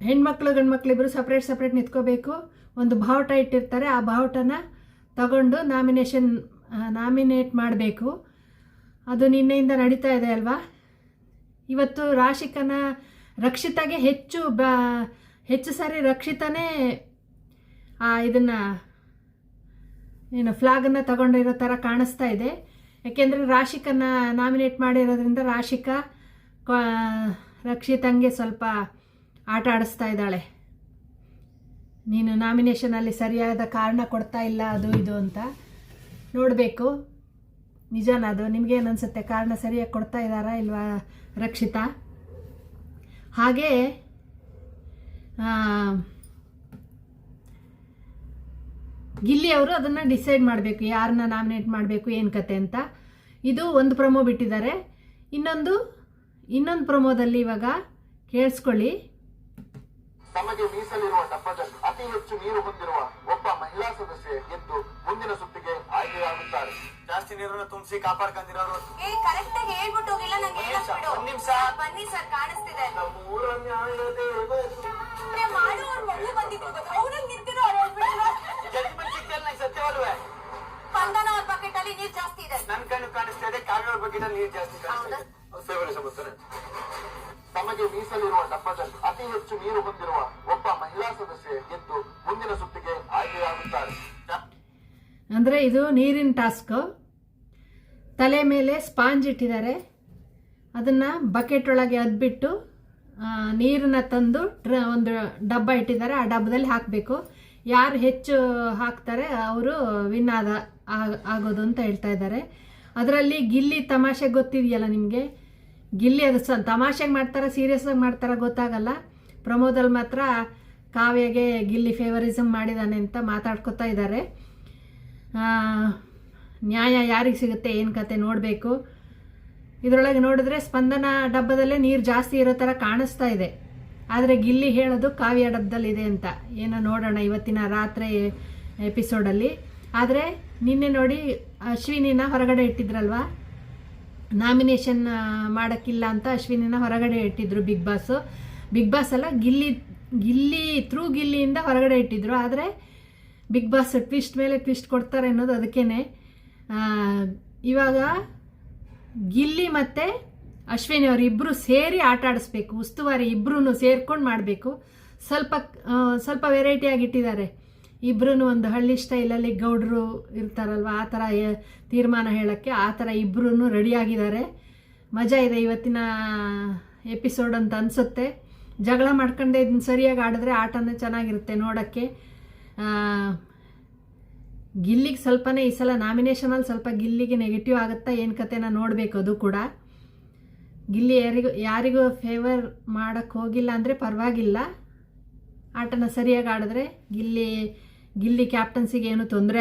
ಹೆಣ್ಮಕ್ಳು ಗಂಡ್ಮಕ್ಳು ಇಬ್ಬರು ಸಪ್ರೇಟ್ ನಿಂತ್ಕೋಬೇಕು. ಒಂದು ಬಾವುಟ ಇಟ್ಟಿರ್ತಾರೆ, ಆ ಬಾವುಟನ ತಗೊಂಡು ನಾಮಿನೇಟ್ ಮಾಡಬೇಕು. ಅದು ನಿನ್ನೆಯಿಂದ ನಡೀತಾ ಇದೆ ಅಲ್ವಾ. ಇವತ್ತು ರಕ್ಷಿತಾಗೆ ಹೆಚ್ಚು ಸಾರಿ ರಕ್ಷಿತಾನೇ ಇದನ್ನು ಫ್ಲಾಗನ್ನು ತಗೊಂಡಿರೋ ಥರ ಕಾಣಿಸ್ತಾ ಇದೆ. ಯಾಕೆಂದರೆ ರಾಶಿಕನ ನಾಮಿನೇಟ್ ಮಾಡಿರೋದ್ರಿಂದ ರಕ್ಷಿತಂಗೆ ಸ್ವಲ್ಪ ಆಟ ಆಡಿಸ್ತಾ ಇದ್ದಾಳೆ. ನೀನು ನಾಮಿನೇಷನಲ್ಲಿ ಸರಿಯಾದ ಕಾರಣ ಕೊಡ್ತಾ ಇಲ್ಲ ಅದು ಇದು ಅಂತ. ನೋಡಬೇಕು ನಿಜಾನ ಅದು. ನಿಮಗೇನು ಅನಿಸುತ್ತೆ, ಕಾರಣ ಸರಿಯಾಗಿ ಕೊಡ್ತಾ ಇದ್ದಾರಾ ಇಲ್ವಾ ರಕ್ಷಿತಾ? ಹಾಗೇ ಗಿಲ್ಲಿ ಅವರು ಅದನ್ನು ಡಿಸೈಡ್ ಮಾಡಬೇಕು, ಯಾರನ್ನ ನಾಮಿನೇಟ್ ಮಾಡಬೇಕು ಏನು ಕತೆ ಅಂತ. ಇದು ಒಂದು ಪ್ರೊಮೋ ಬಿಟ್ಟಿದ್ದಾರೆ. ಇನ್ನೊಂದು ಪ್ರೊಮೋದಲ್ಲಿ ಇವಾಗ ಕೇಳಿಸ್ಕೊಳ್ಳಿ. ತಮಗೆ ಮೀಸಲಿರುವ ಡಬ್ಬದಲ್ಲಿ ಅತಿ ಹೆಚ್ಚು ನೀರು ಹೊಂದಿರುವ ಒಬ್ಬ ಮಹಿಳಾ ಸದಸ್ಯೆ ಗೆದ್ದು ಮುಂದಿನ ಸುತ್ತಿಗೆ ಆಯ್ಕೆಯಾಗುತ್ತಾರೆ. ಜಾಸ್ತಿ ನೀರನ್ನು ತುಂಬಿಸಿ ಕಾಪಾಡ್ಕೊಂಡಿರೋರು ಕರೆಕ್ಟ್ ಆಗಿ ಹೇಳ್ಬಿಟ್ಟು ಹೋಗಿಲ್ಲ. ಒಂದ್ ನಿಮಿಷ ಬನ್ನಿ ಸರ್, ಕಾಣಿಸ್ತಿದೆ. ನಮ್ಮೂರ ನ್ಯಾಯ ಮಾಡುವವ್ರ ಮಗು ಬಂದಿದ್ದು ಅವ್ರಿಗೆ ನಿಂತಿರೋ ಜಡ್ಜ್ಮೆಂಟ್ ಸಿಕ್ತಲ್ಲ, ಸತ್ಯವಲ್ವೇ? ಸ್ಪಂದನ ಅವ್ರ ಬಕೆಟ್ ಅಲ್ಲಿ ನೀರ್ ಜಾಸ್ತಿ ಇದೆ. ನನ್ ಕಣ್ಣು ಕಾಣಿಸ್ತಾ ಇದೆ, ಕಾವ್ಯ ಬಕೆಟ್ ಅಲ್ಲಿ ನೀರು ಜಾಸ್ತಿ ಕಾಣಿಸ್ತಾ ಇದೆ. ತಮಗೆ ಮೀಸಲಿರುವ ಡಬ್ಬದಲ್ಲಿ ಅತಿ ಹೆಚ್ಚು ನೀರು ಹೊಂದಿರುವ ಒಬ್ಬ ಮಹಿಳಾ ಸದಸ್ಯೆ ಗೆದ್ದು ಮುಂದಿನ ಸುತ್ತಿಗೆ ಆಯ್ಕೆಯಾಗುತ್ತಾರೆ. ಅಂದರೆ ಇದು ನೀರಿನ ಟಾಸ್ಕ್. ತಲೆ ಮೇಲೆ ಸ್ಪಾಂಜ್ ಇಟ್ಟಿದ್ದಾರೆ, ಅದನ್ನು ಬಕೆಟ್ ಒಳಗೆ ಅದ್ಬಿಟ್ಟು ನೀರನ್ನ ತಂದು ಒಂದು ಡಬ್ಬ ಇಟ್ಟಿದ್ದಾರೆ, ಆ ಡಬ್ಬದಲ್ಲಿ ಹಾಕಬೇಕು. ಯಾರು ಹೆಚ್ಚು ಹಾಕ್ತಾರೆ ಅವರು ವಿನ್ ಆಗೋದು ಅಂತ ಹೇಳ್ತಾ ಇದ್ದಾರೆ. ಅದರಲ್ಲಿ ಗಿಲ್ಲಿ ತಮಾಷೆ ಗೊತ್ತಿದೆಯಲ್ಲ ನಿಮಗೆ. ಗಿಲ್ಲಿ ಅದು ತಮಾಷೆಗೆ ಮಾಡ್ತಾರ ಸೀರಿಯಸ್ ಆಗಿ ಮಾಡ್ತಾರ ಗೊತ್ತಾಗಲ್ಲ. ಪ್ರಮೋದಲ್ಲಿ ಮಾತ್ರ ಕಾವ್ಯಗೆ ಗಿಲ್ಲಿ ಫೇವರಿಸಮ್ ಮಾಡಿದಾನೆ ಅಂತ ಮಾತಾಡ್ಕೊತಾ ಇದ್ದಾರೆ. ನ್ಯಾಯ ಯಾರಿಗೆ ಸಿಗುತ್ತೆ ಏನು ಕತೆ ನೋಡಬೇಕು. ಇದರೊಳಗೆ ನೋಡಿದ್ರೆ ಸ್ಪಂದನ ಡಬ್ಬದಲ್ಲೇ ನೀರು ಜಾಸ್ತಿ ಇರೋ ಥರ ಕಾಣಿಸ್ತಾ ಇದೆ, ಆದರೆ ಗಿಲ್ಲಿ ಹೇಳೋದು ಕಾವ್ಯ ಡಬ್ಬದಲ್ಲಿದೆ ಅಂತ. ಏನೋ ನೋಡೋಣ ಇವತ್ತಿನ ರಾತ್ರಿ ಎಪಿಸೋಡಲ್ಲಿ. ಆದರೆ ನಿನ್ನೆ ನೋಡಿ ಅಶ್ವಿನಿನ ಹೊರಗಡೆ ಇಟ್ಟಿದ್ರಲ್ವ, ನಾಮಿನೇಷನ್ ಮಾಡೋಕ್ಕಿಲ್ಲ ಅಂತ ಅಶ್ವಿನಿನ ಹೊರಗಡೆ ಇಟ್ಟಿದ್ರು ಬಿಗ್ ಬಾಸ್ ಅಲ್ಲ, ಗಿಲ್ಲಿಯಿಂದ ಹೊರಗಡೆ ಇಟ್ಟಿದ್ರು. ಆದರೆ ಬಿಗ್ ಬಾಸ್ ಟ್ವಿಸ್ಟ್ ಮೇಲೆ ಟ್ವಿಸ್ಟ್ ಕೊಡ್ತಾರೆ ಅನ್ನೋದು ಅದಕ್ಕೇನೆ. ಇವಾಗ ಗಿಲ್ಲಿ ಮತ್ತು ಅಶ್ವಿನಿ ಅವರಿಬ್ಬರು ಸೇರಿ ಆಟ ಆಡಿಸ್ಬೇಕು, ಉಸ್ತುವಾರಿ ಇಬ್ಬರೂ ಸೇರ್ಕೊಂಡು ಮಾಡಬೇಕು. ಸ್ವಲ್ಪ ವೆರೈಟಿಯಾಗಿ ಇಟ್ಟಿದ್ದಾರೆ. ಇಬ್ಬರೂ ಒಂದು ಹಳ್ಳಿ ಸ್ಟೈಲಲ್ಲಿ ಗೌಡ್ರು ಇರ್ತಾರಲ್ವ ಆ ಥರ ತೀರ್ಮಾನ ಹೇಳೋಕ್ಕೆ, ಆ ಥರ ಇಬ್ಬರೂ ರೆಡಿಯಾಗಿದ್ದಾರೆ. ಮಜಾ ಇದೆ ಇವತ್ತಿನ ಎಪಿಸೋಡ್ ಅಂತ ಅನಿಸುತ್ತೆ. ಜಗಳ ಮಾಡ್ಕೊಂಡೆ ಇದನ್ನ ಸರಿಯಾಗಿ ಆಡಿದ್ರೆ ಆಟನೇ ಚೆನ್ನಾಗಿರುತ್ತೆ ನೋಡೋಕ್ಕೆ. ಗಿಲ್ಲಿಗೆ ಸ್ವಲ್ಪನೇ ಈ ಸಲ ನಾಮಿನೇಷನಲ್ಲಿ ಸ್ವಲ್ಪ ಗಿಲ್ಲಿಗೆ ನೆಗೆಟಿವ್ ಆಗುತ್ತಾ ಏನು ಕತೆನ ನೋಡಬೇಕು. ಅದು ಕೂಡ ಗಿಲ್ಲಿ ಯಾರಿಗೂ ಫೇವರ್ ಮಾಡೋಕ್ಕೆ ಹೋಗಿಲ್ಲ ಅಂದರೆ ಪರವಾಗಿಲ್ಲ, ಆಟನ ಸರಿಯಾಗಿ ಆಡಿದ್ರೆ ಗಿಲ್ಲಿ ಕ್ಯಾಪ್ಟನ್ಸಿಗೆ ಏನು ತೊಂದರೆ